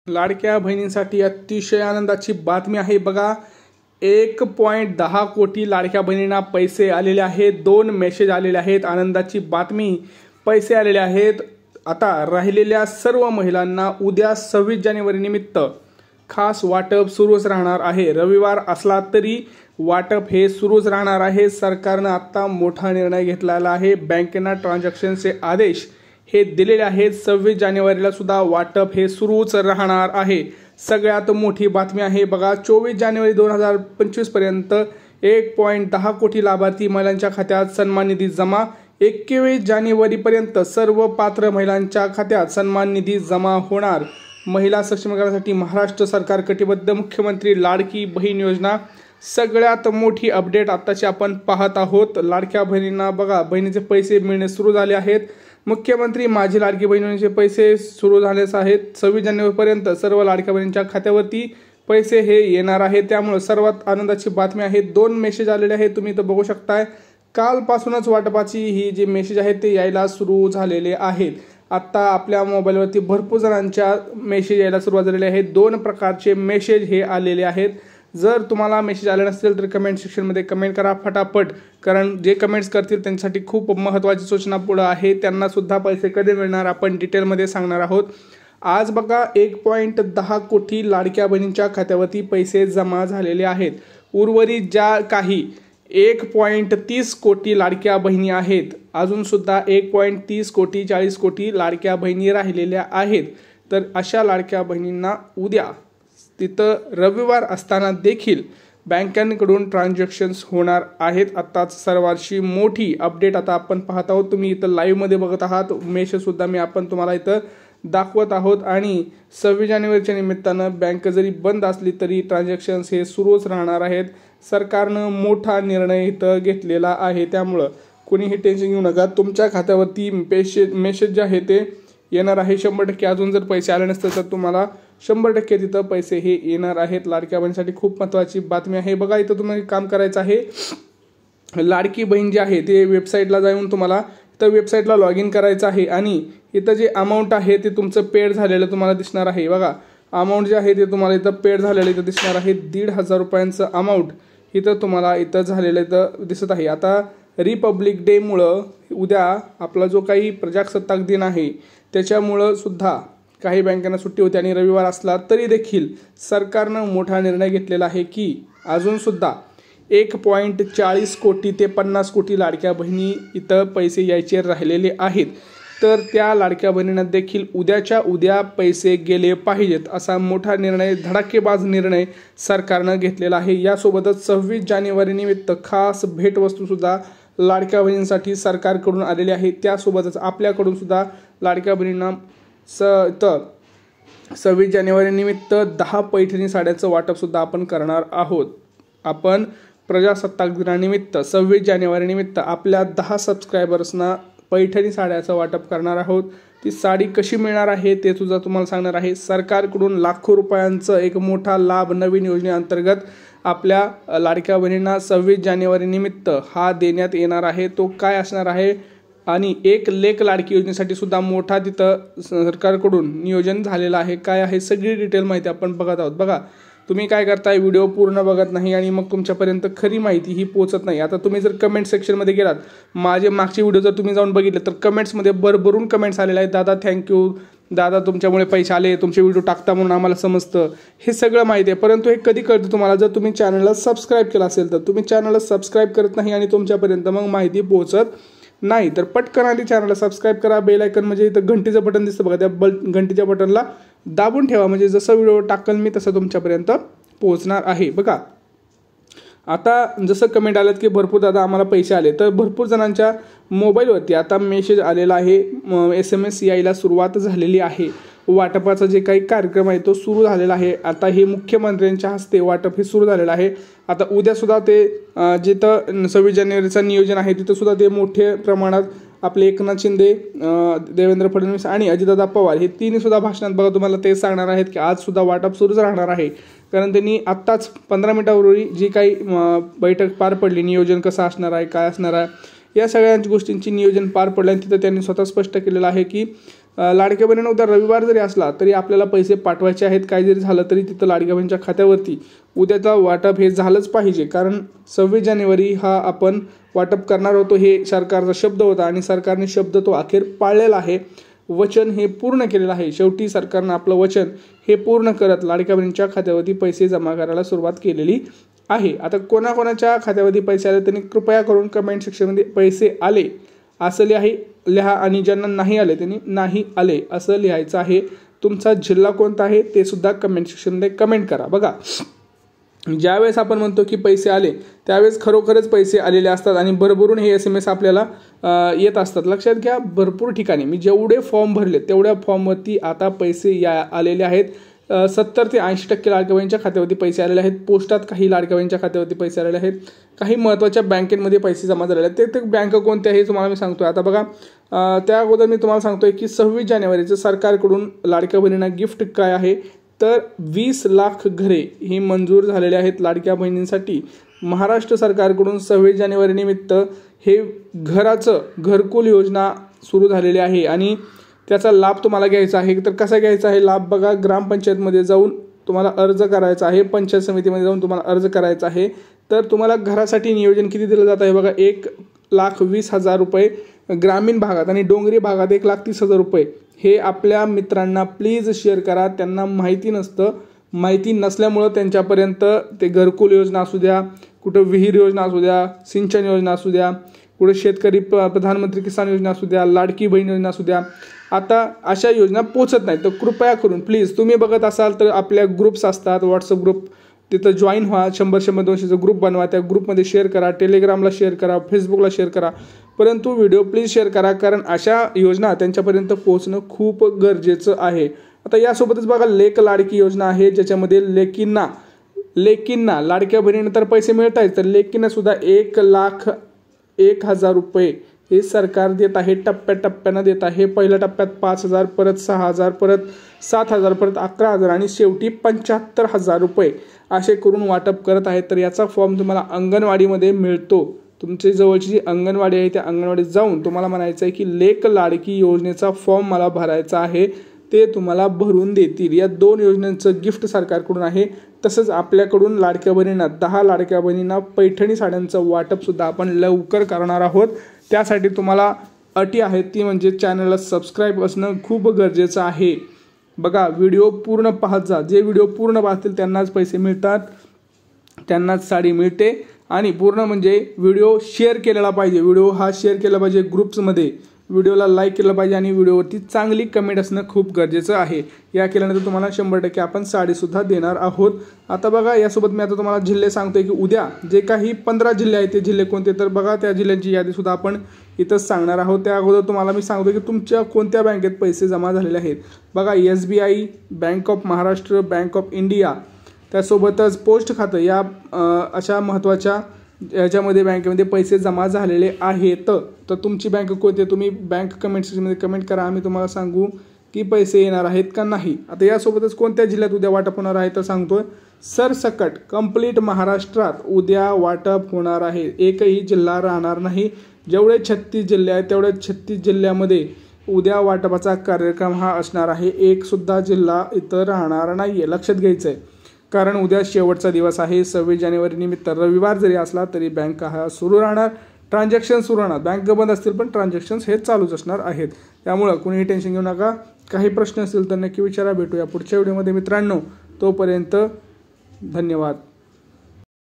लाडक्या बहिणींसाठी अतिशय आनंदाची बातमी आहे बघा। 1.10 कोटी लाडक्या बहिणींना पैसे आलेले आहेत। 2 मेसेज आलेले आहेत। आनंदाची बातमी, पैसे आलेले आहेत। आता राहिलेल्या सर्व महिलांना उद्या 26 जानेवारी निमित्त खास वाटप सुरूच राहणार आहे। रविवार असला तरी वाटप हे सुरूच राहणार आहे। सरकारने आता मोठा निर्णय घेतलेला आहे। बँकेना ट्रान्झॅक्शनचे आदेश हे दिलेले आहेत। 26 जानेवारीला सुद्धा वाटप हे सुरूच राहणार आहे। सगळ्यात मोठी बातमी आहे बघा। 24 जानेवारी 2025 पर्यंत 1.10 कोटी लाभार्थी महिलांच्या खात्यात सन्मान निधी जमा। 21 जानेवारी पर्यंत सर्व पात्र महिलांच्या खात्यात सन्मान निधी जमा होणार। महिला सक्षमीकरणासाठी महाराष्ट्र सरकार कटिबद्ध। मुख्यमंत्री लाडकी बहीण योजना सगळ्यात मोठी अपडेट आताची आपण पाहत आहोत। लाडक्या बहिणींना बघा, बहिणीचे पैसे मिळणे सुरू झाले आहेत। मुख्यमंत्री माझी लाडकी बहीण योजनेचे पैसे सुरू झालेच आहेत। 26 जानेवारी पर्यंत सर्व लाडक्या बहिणींच्या खात्यावरती पैसे हे येणार आहेत। त्यामुळे सर्वात आनंदाची बातमी आहे। 2 मेसेज आलेले आहेत, तुम्ही इथं बघू शकताय। कालपासूनच वाटपाची ही जी मेसेज आहेत ते यायला सुरू झालेले आहेत। आता आपल्या मोबाईलवरती भरपूर जणांच्या मेसेज यायला सुरुवात झालेली आहे। 2 प्रकारचे मेसेज हे आलेले आहेत। जर तुम्हाला मेसेज आले नसेल तर कमेंट सेक्शनमध्ये कमेंट करा फटाफट, कारण जे कमेंट्स करतील त्यांच्यासाठी खूप महत्त्वाची सूचना पुढे आहे। त्यांना सुद्धा पैसे कधी मिळणार आपण डिटेलमध्ये सांगणार आहोत। आज बघा 1.10 कोटी लाडक्या बहिणींच्या खात्यावरती पैसे जमा झालेले आहेत। उर्वरित ज्या काही 1.30 कोटी लाडक्या बहिणी आहेत, अजून सुद्धा 1.30 कोटी 40 कोटी लाडक्या बहिणी राहिलेल्या आहेत। तर अशा लाडक्या बहिणींना उद्या तिथं रविवार असताना देखील बँकांकडून ट्रान्झॅक्शन्स होणार आहेत। आताच सर्वांची मोठी अपडेट आता आपण पाहत आहोत। तुम्ही इथं लाईव्हमध्ये बघत आहात। मेसेज सुद्धा मी आपण तुम्हाला इथं दाखवत आहोत। आणि 26 जानेवारीच्या निमित्तानं बँक जरी बंद असली तरी ट्रान्झॅक्शन्स हे सुरूच राहणार आहेत। सरकारनं मोठा निर्णय इथं घेतलेला आहे। त्यामुळं कोणीही टेन्शन घेऊ नका। तुमच्या खात्यावरती मेसेज जे आहे ते येणार आहे 100%। अजून जर पैसे आले नसतील तर तुम्हाला 100% तिथं पैसे हे येणार आहेत। लाडक्या बहिणीसाठी खूप महत्त्वाची बातमी आहे बघा। इथं तुम्हाला काम करायचं आहे। लाडकी बहीण जी आहे ते वेबसाईटला जाऊन तुम्हाला इथं वेबसाईटला लॉग इन करायचं आहे। आणि इथं जे अमाऊंट आहे ते तुमचं पेड झालेलं तुम्हाला दिसणार आहे बघा। अमाऊंट जे आहे ते तुम्हाला इथं पेड झालेलं इथं दिसणार आहे। 1,500 रुपयांचं अमाऊंट इथं तुम्हाला इथं झालेलं इथं दिसत आहे। आता रिपब्लिक डे मुळे उद्या आपला जो काही प्रजासत्ताक दिन आहे त्याच्यामुळं सुद्धा काही बँकांना सुट्टी होती आणि रविवार असला तरी देखील सरकारनं मोठा निर्णय घेतलेला आहे की अजून सुद्धा 1.40 कोटी ते 50 कोटी लाडक्या बहिणी इथं पैसे यायचे राहिलेले आहेत। तर त्या लाडक्या बहिणींना देखील उद्याच्या उद्या पैसे गेले पाहिजेत असा मोठा निर्णय, धडाकेबाज निर्णय सरकारनं घेतलेला आहे। यासोबतच 26 जानेवारी निमित्त खास भेटवस्तू सुद्धा लाडक्या बहिणींसाठी सरकारकडून आलेली आहे। त्यासोबतच आपल्याकडून सुद्धा लाडक्या बहिणींना 26 जानेवारी निमित्त 10 पैठणी साड्यांचं वाटप सुद्धा आपण करणार आहोत। आपण प्रजासत्ताक दिनानिमित्त 26 जानेवारी निमित्त आपल्या 10 सबस्क्रायबर्सना पैठणी साड्याचं वाटप करणार आहोत। ती साडी कशी मिळणार आहे ते सुद्धा तुम्हाला सांगणार आहे। सरकारकडून लाखो रुपयांचं एक मोठा लाभ नवीन योजनेअंतर्गत आपल्या लाडक्या बहिणींना 26 जानेवारी निमित्त हा देण्यात येणार आहे। तो काय असणार आहे आणि एक लेक लाडकी योजनेसाठी सुद्धा मोठा तिथं सरकारकडून नियोजन झालेलं आहे। काय आहे सगळी डिटेल माहिती आपण बघत आहोत बघा। तुम्ही काय करताय, व्हिडिओ पूर्ण बघत नाही आणि मग तुमच्यापर्यंत खरी माहिती ही पोहोचत नाही। आता तुम्ही जर कमेंट सेक्शनमध्ये गेलात, माझे मागचे व्हिडिओ जर तुम्ही जाऊन बघितले तर कमेंट्समध्ये भरभरून कमेंट्स आलेले आहेत। दादा थँक्यू, दादा तुमच्यामुळे पैसे आले, तुमचे व्हिडिओ टाकता म्हणून आम्हाला समजतं, हे सगळं माहिती आहे। परंतु हे कधी कळतं तुम्हाला, जर तुम्ही चॅनलला सबस्क्राईब केलं असेल तर। तुम्ही चॅनलला सबस्क्राईब करत नाही आणि तुमच्यापर्यंत मग माहिती पोहोचत नाही। तर पटकन आधी चॅनलला सबस्क्राईब करा। बेल आयकन म्हणजे इथं घंटीचं बटन दिसतं बघा, त्या घंटीच्या बटनला दाबून ठेवा, म्हणजे जसं व्हिडिओ टाकल मी तसं तुमच्यापर्यंत पोहोचणार आहे बघा। आता जसं कमेंट आल्यात की भरपूर दादा आम्हाला पैसे आले, तर भरपूर जणांच्या मोबाईलवरती आता मेसेज आलेला आहे। SMS यायला सुरुवात झालेली आहे। वाटपाचा जे काही कार्यक्रम आहे तो सुरू झालेला आहे। आता हे मुख्यमंत्र्यांच्या हस्ते वाटप हे सुरू झालेलं आहे। आता उद्या सुद्धा ते जिथं 26 जानेवारीचं नियोजन आहे तिथं सुद्धा ते मोठ्या प्रमाणात आपले एकनाथ शिंदे, देवेंद्र फडणवीस आणि अजितदादा पवार हे तिन्ही सुद्धा भाषणात बघा तुम्हाला ते सांगणार आहेत की आज सुद्धा वाटप सुरूच राहणार आहे। कारण त्यांनी आत्ताच 15 मिनिटापूर्वी जी काही बैठक पार पडली, नियोजन कसं असणार आहे, काय असणार आहे, या सगळ्या गोष्टींची नियोजन पार पडलं आणि तिथं त्यांनी स्वतः स्पष्ट केलेलं आहे की लाडक्या बहिणींना उद्या रविवार जरी असला तरी आपल्याला पैसे पाठवायचे आहेत. काही जरी झालं तरी तिथं लाडक्या बहिणीच्या खात्यावरती उद्याचा वाटप हे झालंच पाहिजे, कारण 26 जानेवारी हा आपण वाटप करणार होतो. हे सरकारचा शब्द होता आणि सरकारने शब्द तो अखेर पाळलेला आहे. वचन हे पूर्ण केलेलं आहे. शेवटी सरकारनं आपलं वचन हे पूर्ण करत लाडक्या बहिणींच्या खात्यावरती पैसे जमा करायला सुरुवात केलेली आहे. आता कोणाकोणाच्या खात्यावरती पैसे आले त्यांनी कृपया करून कमेंट सेक्शनमध्ये पैसे आले असं लिहा आणि ज्यांना नाही आले त्यांनी नाही आले असं लिहायचं आहे. तुमचा जिल्हा कोणता आहे ते सुद्धा कमेंट सेक्शनमध्ये कमेंट करा. बघा, ज्यावेळेस आपण म्हणतो की पैसे आले त्यावेळेस खरोखरच पैसे आलेले असतात आणि भरभरून हे SMS आपल्याला येत असतात. लक्षात घ्या, भरपूर ठिकाणी मी जेवढे फॉर्म भरले तेवढ्या फॉर्मवरती आता पैसे आलेले आहेत. 70 ते 80% लाडक्या बहिणींच्या खात्यावरती पैसे आलेले आहेत. पोस्टात काही लाडक्या बहिणींच्या खात्यावरती पैसे आलेले आहेत. काही महत्त्वाच्या बँकेमध्ये पैसे जमा झालेले आहेत. ते बँक कोणत्या हे तुम्हाला मी सांगतोय. आता बघा, त्या अगोदर मी तुम्हाला सांगतोय की 26 जानेवारीचं सरकारकडून लाडक्या बहिणींना गिफ्ट काय आहे तर 20 लाख घरे ही मंजूर झालेले आहेत लाडक्या बहिणींसाठी. महाराष्ट्र सरकारकडून 26 जानेवारी निमित्त हे घरकुल योजना सुरू झालेली आहे आणि त्याचा लाभ तुम्हाला घ्यायचा आहे. तर कसा घ्यायचा आहे लाभ? बघा, ग्रामपंचायतमध्ये जाऊन तुम्हाला अर्ज करायचा आहे, पंचायत समितीमध्ये जाऊन तुम्हाला अर्ज करायचा आहे. तर तुम्हाला घरासाठी नियोजन किती दिलं जात आहे? बघा, 1,20,000 रुपये ग्रामीण भागात आणि डोंगरी भागात 1,30,000 रुपये. हे आपल्या मित्रांना प्लीज शेअर करा. त्यांना माहिती नसतं. माहिती नसल्यामुळं त्यांच्यापर्यंत ते घरकुल योजना असू द्या, कुठं विहीर योजना असू द्या, सिंचन योजना असू द्या, कुठे शेतकरी प्रधानमंत्री किसान योजना असू द्या, लाडकी बहीण योजना असू द्या, आता अशा योजना पोचत नाहीत. तर कृपया करून प्लीज, तुम्ही बघत असाल तर आपल्या ग्रुप्स असतात, व्हॉट्सअप ग्रुप, तिथं जॉईन व्हा. 100-200चा ग्रुप बनवा. त्या ग्रुपमध्ये शेअर करा, टेलिग्रामला शेअर करा, फेसबुकला शेअर करा. परंतु व्हिडिओ प्लीज शेअर करा, कारण अशा योजना त्यांच्यापर्यंत पोहोचणं खूप गरजेचं आहे. आता यासोबतच बघा, लेक लाडकी योजना आहे ज्याच्यामध्ये लेकींना लाडक्या बहिणींना तर पैसे मिळत आहेत, तर लेकींना सुद्धा 1,01,000 रुपये हे सरकार देत आहे. टप्प्याटप्प्यानं देत आहे. पहिल्या टप्प्यात 5,000, परत 6,000, परत 7,000, परत 11,000 आणि शेवटी 75,000 रुपये असे करून वाटप करत आहे. तर याचा फॉर्म तुम्हाला अंगणवाडीमध्ये मिळतो. तुमच्या जवळची जी अंगणवाडी आहे त्या अंगणवाडीत जाऊन तुम्हाला म्हणायचं आहे की लेक लाडकी योजनेचा फॉर्म मला भरायचा आहे, ते तुम्हाला भरून देतील. या 2 योजनांचं गिफ्ट सरकारकडून आहे. तसंच आपल्याकडून लाडक्या बहिणींना 10 लाडक्या बहिणींना पैठणी साड्यांचं वाटप सुद्धा आपण लवकर करणार आहोत. त्यासाठी तुम्हाला अटी आहेत, ती म्हणजे चॅनलला सबस्क्राईब असणं खूप गरजेचं आहे. बघा, व्हिडिओ पूर्ण पाहत जा. जे व्हिडिओ पूर्ण पाहतील त्यांनाच पैसे मिळतात, त्यांनाच साडी मिळते. आणि पूर्ण म्हणजे व्हिडिओ शेअर केलेला पाहिजे. व्हिडिओ हा शेअर केला पाहिजे ग्रुप्समध्ये, व्हिडिओला लाईक केलं पाहिजे आणि व्हिडिओवरती चांगली कमेंट असणं खूप गरजेचं आहे. या केल्यानंतर तुम्हाला 100% आपण साडीसुद्धा देणार आहोत. आता बघा, यासोबत मी आता तुम्हाला जिल्हे सांगतोय की उद्या जे काही 15 जिल्हे आहेत ते जिल्हे कोणते, तर बघा त्या जिल्ह्यांची यादीसुद्धा आपण इथंच सांगणार आहोत. त्या अगोदर तुम्हाला मी सांगतो की तुमच्या कोणत्या बँकेत पैसे जमा झालेले आहेत. बघा, SBI, bank of Maharashtra, bank of India, त्यासोबतच पोस्ट खातं, या अशा महत्त्वाच्या याच्यामध्ये बँकेमध्ये पैसे जमा झालेले आहेत. तर तुमची बँक कोणती, तुम्ही बँक कमेंट सेक्शनमध्ये कमेंट करा. आम्ही तुम्हाला सांगू की पैसे येणार आहेत का नाही. आता यासोबतच कोणत्या जिल्ह्यात उद्या वाटप होणार आहे तर सांगतोय. सरसकट कंप्लीट महाराष्ट्रात उद्या वाटप होणार आहे. एकही जिल्हा राहणार नाही. जेवढे 36 जिल्हे आहेत तेवढ्या 36 जिल्ह्यामध्ये उद्या वाटपाचा कार्यक्रम हा असणार आहे. एक सुद्धा जिल्हा इथं राहणार नाही आहे. लक्षात घ्यायचं आहे, कारण उद्या शेवटचा दिवस आहे. 26 जानेवारी निमित्त रविवार जरी असला तरी बँका हा सुरू राहणार, ट्रान्झॅक्शन सुरू राहणार. बँक बंद असतील पण ट्रान्झॅक्शन्स हे चालूच असणार आहेत. त्यामुळं कुणीही टेन्शन घेऊ नका. काही प्रश्न असतील तर नक्की विचारा. भेटूया पुढच्या व्हिडिओमध्ये मित्रांनो. तोपर्यंत धन्यवाद.